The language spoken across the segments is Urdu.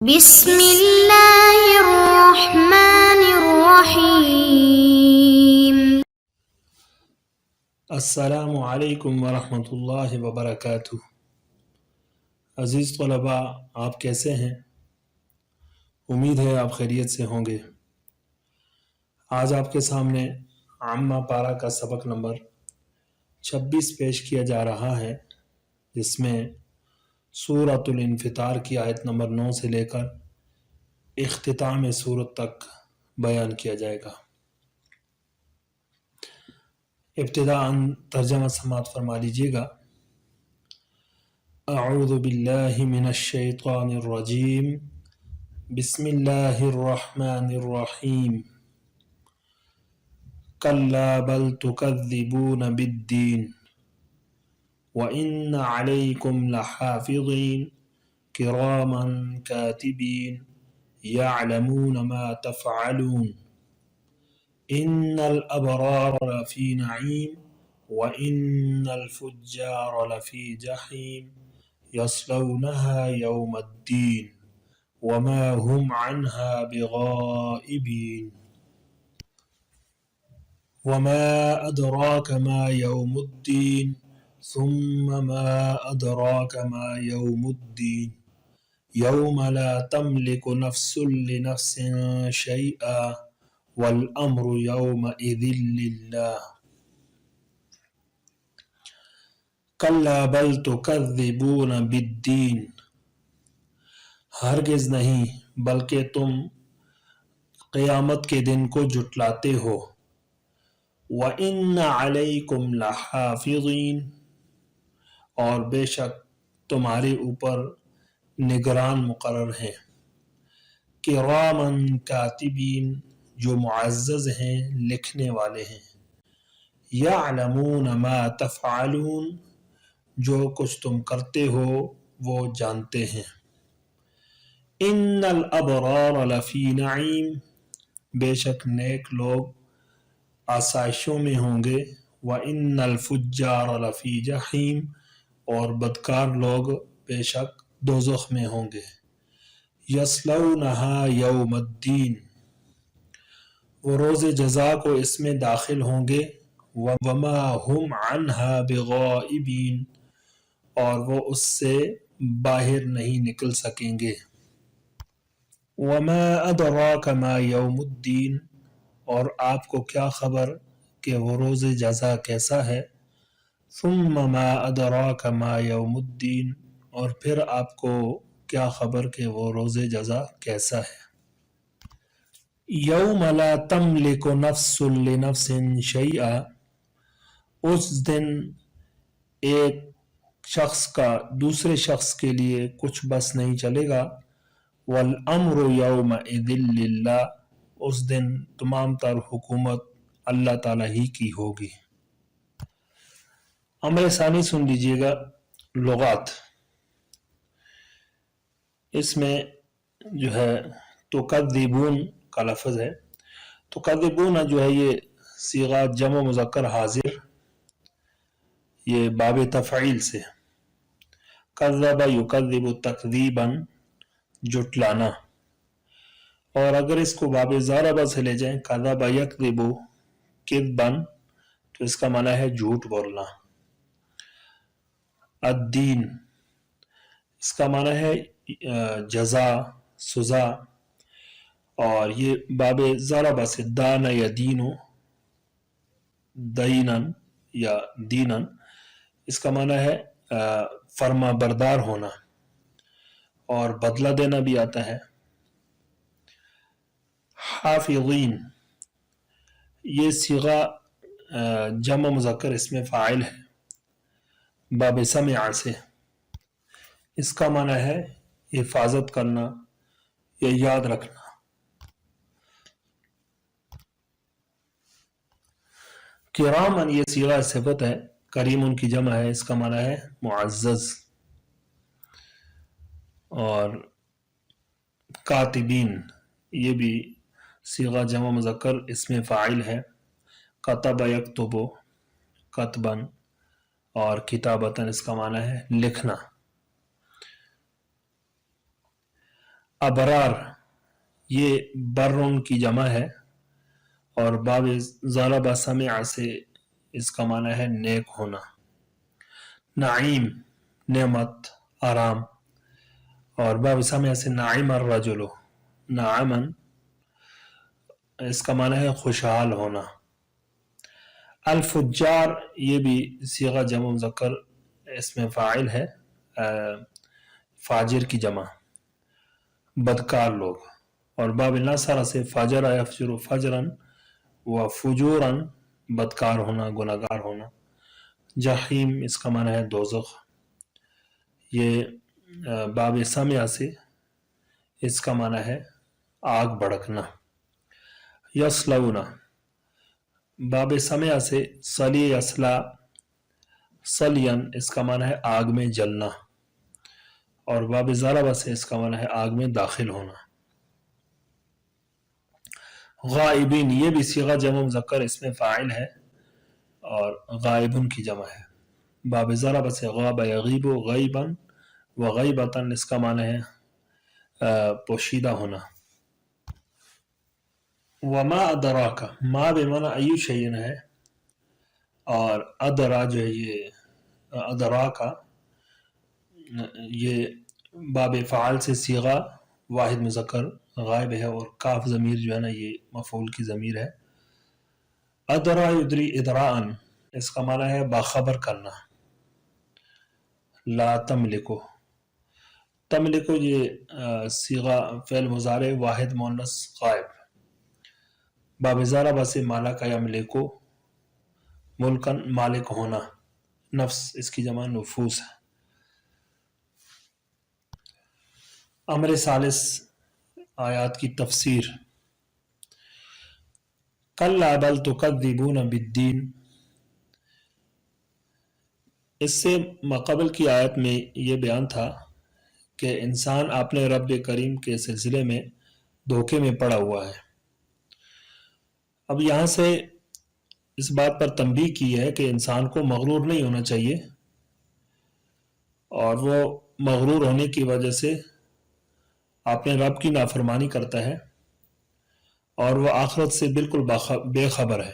بسم اللہ الرحمن الرحیم۔ السلام علیکم ورحمۃ اللہ وبرکاتہ۔ عزیز طلباء، آپ کیسے ہیں؟ امید ہے آپ خیریت سے ہوں گے۔ آج آپ کے سامنے عامہ پارہ کا سبق نمبر 26 پیش کیا جا رہا ہے، جس میں سورۃ الانفطار کی آیت نمبر 9 سے لے کر اختتام سورت تک بیان کیا جائے گا۔ ابتداءً ترجمہ سماعت فرما لیجیے گا۔ اعوذ باللہ من الشیطان الرجیم، بسم اللہ الرحمن الرحیم۔ کلا بل تکذبون بالدین وإن علیکم لحافظین کراما کاتبین یعلمون ما تفعلون ان الابرار لفی نعیم وان الفجار لفی جحیم یصلونها یوم الدین وما هم عنها بغائبین وما ادراک ما یوم الدین ثم ما ادراک ما یوم الدین یوم لا تملک نفس لنفس شیئا والامر یومئذ للہ۔ کلا بل تکذبون بالدین، ہرگز نہیں بلکہ تم قیامت کے دن کو جھٹلاتے ہو۔ وَإِنَّ عَلَيْكُمْ لَحَافِظِينَ، اور بے شک تمہارے اوپر نگران مقرر ہیں۔ کِرَامًا کاتبین، جو معزز ہیں، لکھنے والے ہیں۔ یعلمون ما تفعلون، جو کچھ تم کرتے ہو وہ جانتے ہیں۔ ان الابرار لفی نعیم، بے شک نیک لوگ آسائشوں میں ہوں گے۔ وان الفجار لفی جحیم، اور بدکار لوگ بے شک دوزخ میں ہوں گے۔ یصلونہا یوم الدین، وہ روز جزا کو اس میں داخل ہوں گے۔ وما هم عنہا بغائبین، اور وہ اس سے باہر نہیں نکل سکیں گے۔ وما ادراک ما یوم الدین، اور آپ کو کیا خبر کہ وہ روز جزا کیسا ہے۔ ثم ما ادراک ما یوم الدین، اور پھر آپ کو کیا خبر کہ وہ روز جزا کیسا ہے۔ یوم لا تملک نفس لنفس شیئا، اس دن ایک شخص کا دوسرے شخص کے لیے کچھ بس نہیں چلے گا۔ والامر یومئذ للہ، اس دن تمام تر حکومت اللہ تعالیٰ ہی کی ہوگی۔ امر ثانی سن لیجیے گا۔ لغات، اس میں جو ہے تکذبون کا لفظ ہے۔ تکذبون جو ہے یہ صیغہ جمع مذکر حاضر، یہ باب تفعیل سے۔ کذب یکذب تکذیبا، جھٹلانا۔ اور اگر اس کو باب ضاربہ سے لے جائیں، کذب یکذب کذبا، تو اس کا معنی ہے جھوٹ بولنا۔ الدین، اس کا معنی ہے جزا، سزا۔ اور یہ باب ضربہ سے دان یدین دینن یا دینن، اس کا معنی ہے فرما بردار ہونا اور بدلہ دینا بھی آتا ہے۔ حافظین، یہ صیغہ جمع مذکر اس میں فاعل ہے، باب سمع سے۔ اس کا معنی ہے حفاظت کرنا یا یاد رکھنا۔ کرامن، یہ صیغہ صفت ہے، کریم ان کی جمع ہے، اس کا معنی ہے معزز۔ اور کاتبین، یہ بھی صیغہ جمع مذکر اس میں فاعل ہے، کتب یکتب کتباً، اور کتابتاً اس کا معنی ہے لکھنا۔ ابرار یہ برن کی جمع ہے اور باب ضرب سمع سے اس کا معنی ہے نیک ہونا. نعیم نعمت آرام، اور باب سمع سے نعیم الرجل نعمن اس کا معنی ہے خوشحال ہونا. الفجار یہ بھی صیغہ جمع مذکر اس میں فاعل ہے، فاجر کی جمع بدکار لوگ. اور باب نصر سے فجر یفجر فجرا و فجورا بدکار ہونا گناہگار ہونا. جحیم اس کا معنی ہے دوزخ. یہ باب سمع سے اس کا معنی ہے آگ بھڑکنا. یصلون باب سمع سے صلی یصلا صلین اس کا معنی ہے آگ میں جلنا، اور باب ضرب سے اس کا معنی ہے آگ میں داخل ہونا. غائبین یہ بھی صیغہ جمع مذکر اس میں فاعل ہے اور غائبن کی جمع ہے. باب ضرب سے غاب یغیب غیبا و غیبتا اس کا معنی ہے پوشیدہ ہونا. وما ادراک ما بمعنی ایو شیئن ہے، اور ادرا جو ہے یہ ادراکا یہ باب فعال سے صیغہ واحد مذکر غائب ہے، اور کاف ضمیر جو ہے نا یہ مفعول کی ضمیر ہے. ادرا یدری ادراءن اس کا معنی ہے باخبر کرنا. لا تملکو تملکو یہ صیغہ فعل مضارع واحد مؤنث غائب. باب ضرب سے مالک یملکو ملکن مالک ہونا. نفس اس کی جمع نفوس ہے. امر ثالث آیات کی تفسیر. کلا بل تکذبون بالدین، اس سے ماقبل کی آیت میں یہ بیان تھا کہ انسان اپنے رب کریم کے سلسلے میں دھوکے میں پڑا ہوا ہے. اب یہاں سے اس بات پر تنبیہ کی ہے کہ انسان کو مغرور نہیں ہونا چاہیے، اور وہ مغرور ہونے کی وجہ سے اپنے رب کی نافرمانی کرتا ہے اور وہ آخرت سے بالکل بے خبر ہے.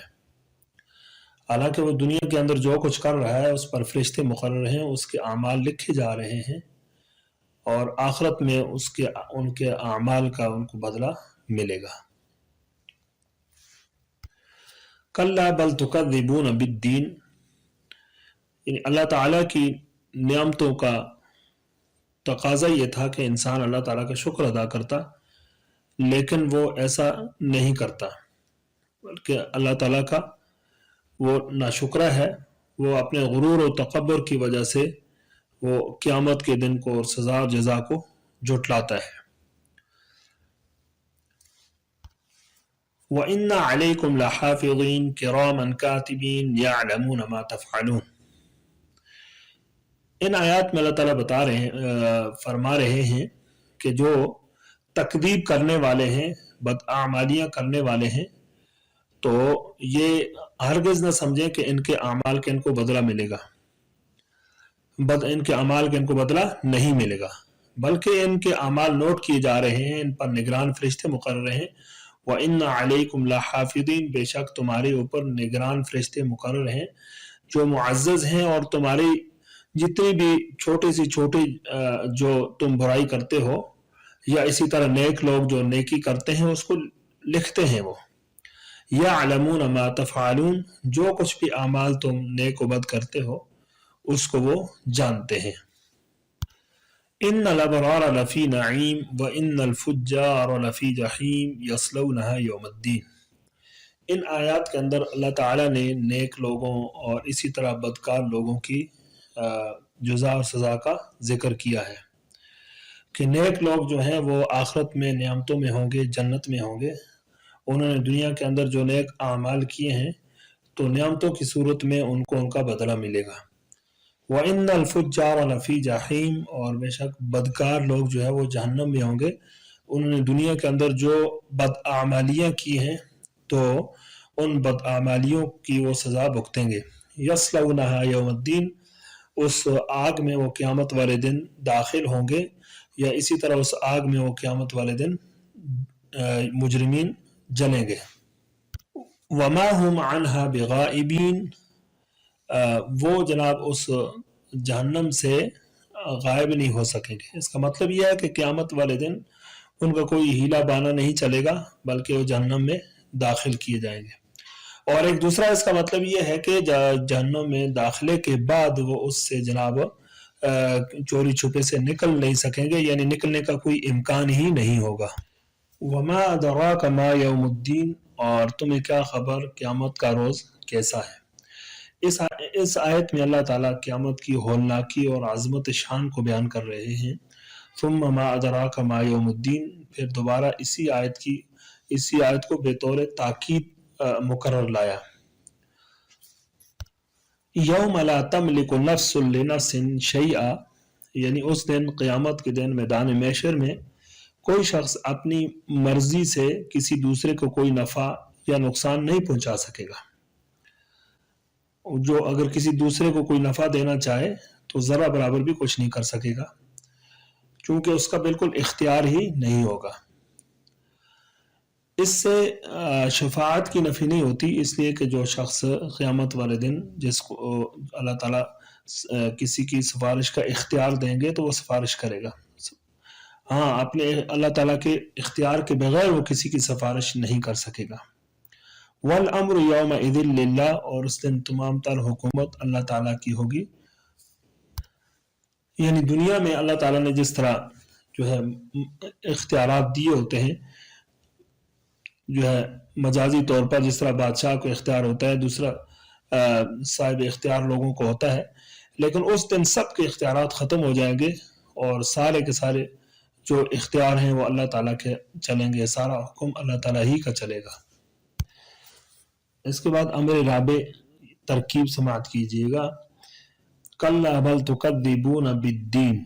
حالانکہ وہ دنیا کے اندر جو کچھ کر رہا ہے اس پر فرشتے مقرر ہیں، اس کے اعمال لکھے جا رہے ہیں، اور آخرت میں ان کے اعمال کا ان کو بدلہ ملے گا. کلا بل تکذبون بالدین، یعنی اللہ تعالیٰ کی نعمتوں کا تقاضا یہ تھا کہ انسان اللہ تعالیٰ کا شکر ادا کرتا، لیکن وہ ایسا نہیں کرتا، بلکہ اللہ تعالیٰ کا وہ ناشکرہ ہے. وہ اپنے غرور و تکبر کی وجہ سے وہ قیامت کے دن کو اور سزا و جزا کو جھٹلاتا ہے. وَإِنَّ عَلَيْكُمْ لَحَافِظِينَ كِرَامًا كَاتِبِينَ يَعْلَمُونَ مَا تَفْعَلُونَ. ان آیات میں اللہ تعالیٰ فرما رہے ہیں کہ جو تکذیب کرنے والے ہیں، بداعمالیاں کرنے والے ہیں، تو یہ ہرگز نہ سمجھیں کہ ان کے اعمال کے ان کو بدلہ ملے گا. ان کے اعمال کے ان کو بدلہ نہیں ملے گا، بلکہ ان کے اعمال نوٹ کیے جا رہے ہیں، ان پر نگران فرشتے مقرر ہیں. وَإِنَّ عَلَيْكُمْ لَحَافِظِينَ بے شک تمہارے اوپر نگران فرشتے مقرر ہیں جو معزز ہیں، اور تمہاری جتنی بھی چھوٹی سی چھوٹی جو تم برائی کرتے ہو، یا اسی طرح نیک لوگ جو نیکی کرتے ہیں اس کو لکھتے ہیں. وہ یعلمون ما تفعلون جو کچھ بھی اعمال تم نیک و بد کرتے ہو اس کو وہ جانتے ہیں. ان الابرار لفی نعیم وان الفجار لفی جحیم یصلونها یوم الدین. ان آیات کے اندر اللہ تعالیٰ نے نیک لوگوں اور اسی طرح بدکار لوگوں کی جزا اور سزا کا ذکر کیا ہے کہ نیک لوگ جو ہیں وہ آخرت میں نعمتوں میں ہوں گے، جنت میں ہوں گے. انہوں نے دنیا کے اندر جو نیک اعمال کیے ہیں تو نعمتوں کی صورت میں ان کو ان کا بدلہ ملے گا. وَإِنَّ الْفُجَّارَ لَفِي جَحِيمٍ اور بے شک بدکار لوگ جو ہے وہ جہنم میں ہوں گے. انہوں نے دنیا کے اندر جو بداعمالیاں کی ہیں تو ان بداعمالیوں کی وہ سزا بھگتیں گے. یصلونها یوم الدین اس آگ میں وہ قیامت والے دن داخل ہوں گے. یا اسی طرح اس آگ میں وہ قیامت والے دن مجرمین جلیں گے۔ وما هم عنها بغائبین، وہ جناب اس جہنم سے غائب نہیں ہو سکیں گے۔ اس کا مطلب یہ ہے کہ قیامت والے دن ان کا کوئی ہیلا بانا نہیں چلے گا، بلکہ وہ جہنم میں داخل کیے جائیں گے۔ اور ایک دوسرا اس کا مطلب یہ ہے کہ جہنم میں داخلے کے بعد وہ اس سے جناب چوری چھپے سے نکل نہیں سکیں گے، یعنی نکلنے کا کوئی امکان ہی نہیں ہوگا۔ وما ادراک ما یوم الدین، اور تمہیں کیا خبر قیامت کا روز کیسا ہے۔ اس آیت میں اللہ تعالیٰ قیامت کی ہولناکی اور عظمت شان کو بیان کر رہے ہیں۔ ثم ما ادراک ما یوم الدین، پھر دوبارہ اسی آیت کو بطور تاکید مقرر لایا۔ یوم لا تملک نفس لنفس شیئا، یعنی اس دن، قیامت کے دن، میدان محشر میں کوئی شخص اپنی مرضی سے کسی دوسرے کو کوئی نفع یا نقصان نہیں پہنچا سکے گا۔ جو اگر کسی دوسرے کو کوئی نفع دینا چاہے تو ذرہ برابر بھی کچھ نہیں کر سکے گا، چونکہ اس کا بالکل اختیار ہی نہیں ہوگا۔ اس سے شفاعت کی نفی نہیں ہوتی، اس لیے کہ جو شخص قیامت والے دن جس کو اللہ تعالیٰ کسی کی سفارش کا اختیار دیں گے تو وہ سفارش کرے گا۔ ہاں، اپنے اللہ تعالیٰ کے اختیار کے بغیر وہ کسی کی سفارش نہیں کر سکے گا۔ والامر یومئذ للہ، اور اس دن تمام تر حکومت اللہ تعالیٰ کی ہوگی۔ یعنی دنیا میں اللہ تعالیٰ نے جس طرح جو ہے اختیارات دیے ہوتے ہیں، جو ہے مجازی طور پر جس طرح بادشاہ کو اختیار ہوتا ہے، دوسرا صاحب اختیار لوگوں کو ہوتا ہے، لیکن اس دن سب کے اختیارات ختم ہو جائیں گے اور سارے کے سارے جو اختیار ہیں وہ اللہ تعالیٰ کے چلیں گے، سارا حکم اللہ تعالیٰ ہی کا چلے گا۔ اس کے بعد امر رابع، ترکیب سماعت کیجیے گا۔ کلا بل تکذبون بالدین،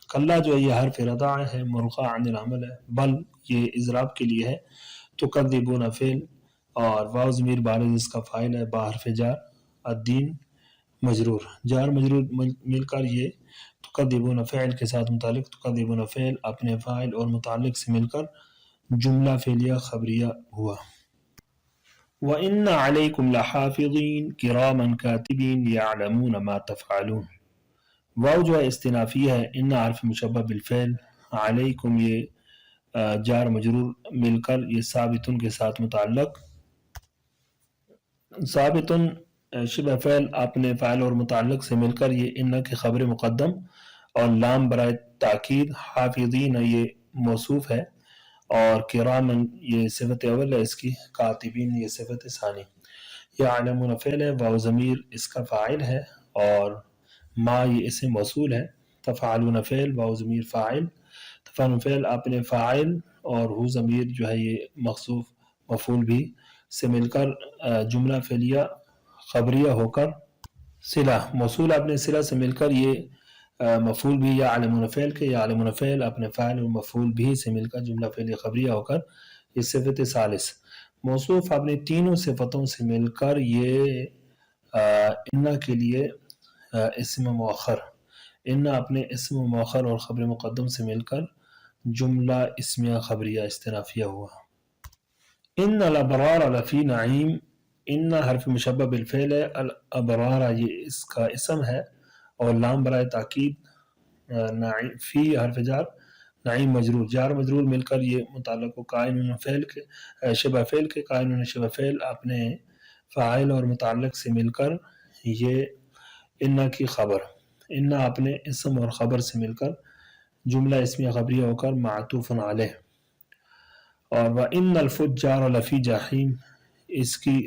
کلا جو ہے یہ حرف ردع ہے، مرغع عن العمل ہے، بل یہ اضراب کے لیے ہے، تکذبون فعل، اور واو ضمیر بارز اس کا فاعل ہے، با حرف جار، الدین مجرور، جار مجرور مل کر یہ تکذبون فعل کے ساتھ متعلق، تکذبون فعل اپنے فاعل اور متعلق سے مل کر جملہ فعلیہ خبریہ ہوا۔ وَإِنَّ عَلَيْكُمْ لَحَافِظِينَ كِرَامًا كَاتِبِينَ يَعْلَمُونَ مَا تَفْعَلُونَ، واو جو ہے استنافی ہے، ان حرف مشبہ بالفعل، علیکم یہ جار مجرور مل کر یہ ثابتن کے ساتھ متعلق، ثابتن شبہ فعل اپنے فاعل اور متعلق سے مل کر یہ ان کے خبر مقدم، اور لام برائے تاکید، حافظین یہ موصوف ہے، اور کرامن یہ صفت اول ہے اس کی، کاتبین یہ صفت ثانی، یعلمون فعل ہے، واو ضمیر اس کا فاعل ہے، اور ما یہ اسم موصول ہے، تفعلون فعل، واو ضمیر فاعل، تفعلون فعل اپنے فاعل اور ہو ضمیر جو ہے یہ مخصوف مفعول بھی سے مل کر جملہ فعلیہ خبریہ ہو کر، صلہ موصول اپنے صلہ سے مل کر یہ مفعول بھی یعلمون فعل کے، یعلمون فعل اپنے فاعل اور مفعول بھی سے مل کر جملہ فعلیہ خبریہ ہو کر یہ صفت ثالث، موصوف اپنے تینوں صفتوں سے مل کر یہ ان کے لیے اسم مؤخر، ان اپنے اسم مؤخر اور خبر مقدم سے مل کر جملہ اسمیہ خبریہ استنافیہ ہوا۔ ان الابرار لفی نعیم، ان حرف مشبہ بالفعل ہے، الابرار یہ اس کا اسم ہے، اور لام برائے تاکید، فی حرف جار، نعیم مجرور، جار مجرور مل کر یہ متعلق و قائن فعل کے شبہ فعل کے، قائن شبہ فعل اپنے فاعل اور متعلق سے مل کر یہ ان کی خبر، ان اپنے اسم اور خبر سے مل کر جملہ اسمیہ خبریہ ہو کر معطوف علیہ۔ اور وَإِنَّ الْفُجَّارَ لَفِي جَحِيمٍ، اس کی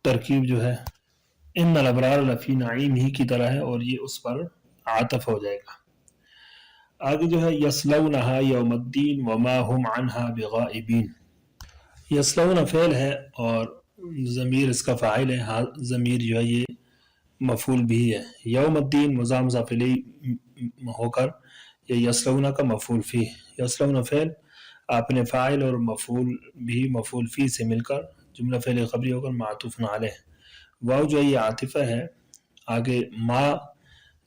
ترکیب جو ہے ان الابرار لفی نعیم ہی کی طرح ہے، اور یہ اس پر عاطف ہو جائے گا۔ آگے جو ہے یصلونہا یوم الدین وما ہم عنہا بغائبین، یصلون فعل ہے اور ضمیر اس کا فاعل ہے، ضمیر جو ہے یہ مفعول بھی ہے، یوم الدین مضاف مضاف الیہ ہو کر یہ یصلون کا مفعول فی، یصلون فعل اپنے فاعل اور مفعول بھی مفعول فی سے مل کر جملہ فعل خبری ہو کر معطوف علیہ، واو جو ہے یہ عاطفہ ہے، آگے ما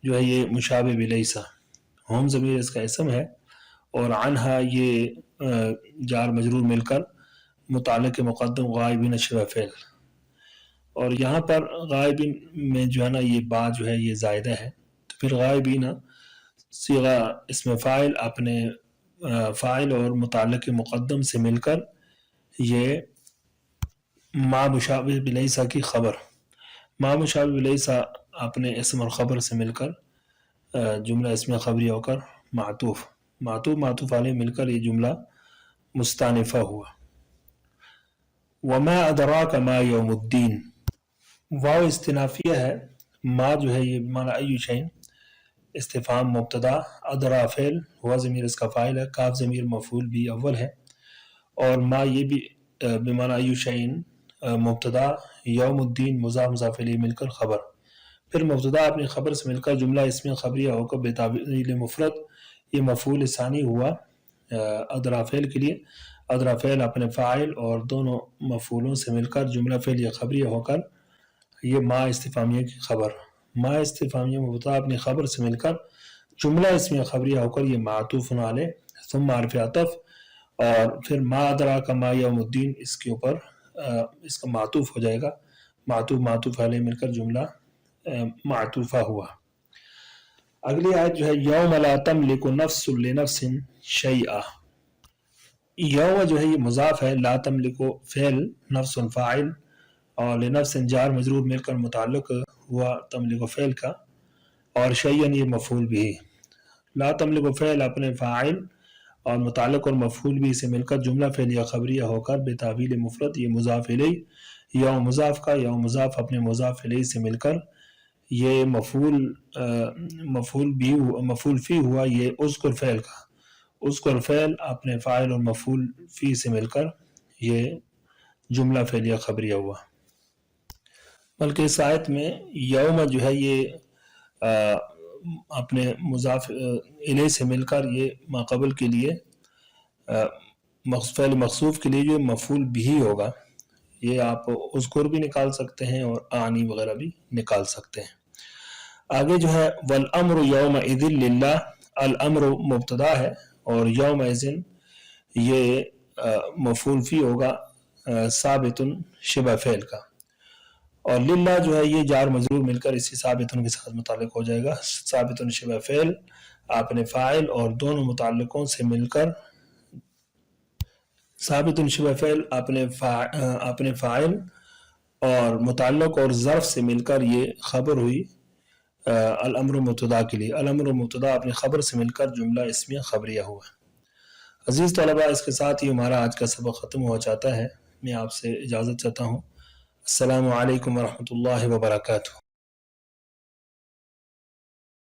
جو ہے یہ مشابہ بلیسا، ہم ضمیر اس کا اسم ہے، اور عنہا یہ جار مجرور مل کر متعلق مقدم غائبین شبہ فعل، اور یہاں پر غائبین میں جو ہے نا یہ با جو ہے یہ زائدہ ہے، تو پھر غائبین صیغہ اسم فاعل اپنے فاعل اور متعلق مقدم سے مل کر یہ ما مشابہ بلیسا کی خبر، ما مشابہ بلیسا اپنے اسم اور خبر سے مل کر جملہ اسم خبری ہو کر معطوف علیہ مل کر یہ جملہ مستانفہ ہوا۔ وما ادراک ما یوم الدین، واو استنافیہ ہے، ما جو ہے یہ معنی ای شین، استفہام مبتدا، ادرا فعل، ہوا ضمیر اس کا فاعل ہے، کاف ضمیر مفعول بھی اول ہے، اور ما یہ بھی بمعنی ای شین مبتدا، یوم الدین مضاف مضاف الیہ مل کر خبر، پھر مبتدا اپنی خبر سے مل کر جملہ اسم خبریہ ہو کر بتعبیر مفرد یہ مفعول ثانی ہوا ادرا فعل کے لیے، ادرا فعل اپنے فاعل اور دونوں مفعولوں سے مل کر جملہ فعل یا خبریہ ہو کر یہ ما استفہامیہ کی خبر، ما استفہامیہ مبتدا اپنی خبر سے مل کر جملہ اسم خبریہ ہو کر یہ معطوف علیہ ثم حرف عطف، اور پھر ما ادراک ما یوم الدین اس کے اوپر اس کا معطوف ہو جائے گا، معطوف علیہ مل کر جملہ معطوفہ ہوا۔ اگلی آیت جو ہے یوم لا تملک نفس لنفس شیئا، یوم جو ہے یہ مضاف ہے، لا تملک فعل، نفس فاعل، اور لنفس جار مجرور مل کر متعلق ہوا تملک فعل کا، اور شیئا یہ مفعول بھی، لا تملک فعل اپنے فاعل اور متعلق اور مفعول بھی سے مل کر جملہ فعل یا خبریہ ہو کر بتعویل مفرد یہ مضاف الیہ، یوم مضاف کا یوم مضاف اپنے مضاف الیہ سے مل کر یہ مفعول فی ہوا یہ اذکر فعل کا، اذکر فعل اپنے فاعل اور مفعول فی سے مل کر یہ جملہ فعل یا خبریہ ہوا۔ بلکہ اس آیت میں یوم جو ہے یہ اپنے مضاف الیہ سے مل کر یہ ما قبل کے لیے فعل مخصوف کے لیے جو مفعول بھی ہوگا، یہ آپ اذکر بھی نکال سکتے ہیں اور آنی وغیرہ بھی نکال سکتے ہیں۔ آگے جو ہے والامر یومئذ للہ، الامر مبتدا ہے اور یومئذ یہ مفعول فی ہوگا ثابت شبہ فعل کا، اور للہ جو ہے یہ جار مجرور مل کر اسی ثابت کے ساتھ متعلق ہو جائے گا، ثابت شبہ فعل اپنے فاعل اور دونوں متعلقوں سے مل کر ثابت شبہ فعل اپنے فاعل اور متعلق اور ظرف سے مل کر یہ خبر ہوئی الامر مبتدا کے لیے، الامر مبتدا اپنی خبر سے مل کر جملہ اسمیہ خبریہ ہوا۔ عزیز طلباء، اس کے ساتھ ہی ہمارا آج کا سبق ختم ہو جاتا ہے، میں آپ سے اجازت چاہتا ہوں۔ السلام علیکم ورحمۃ اللہ وبرکاتہ۔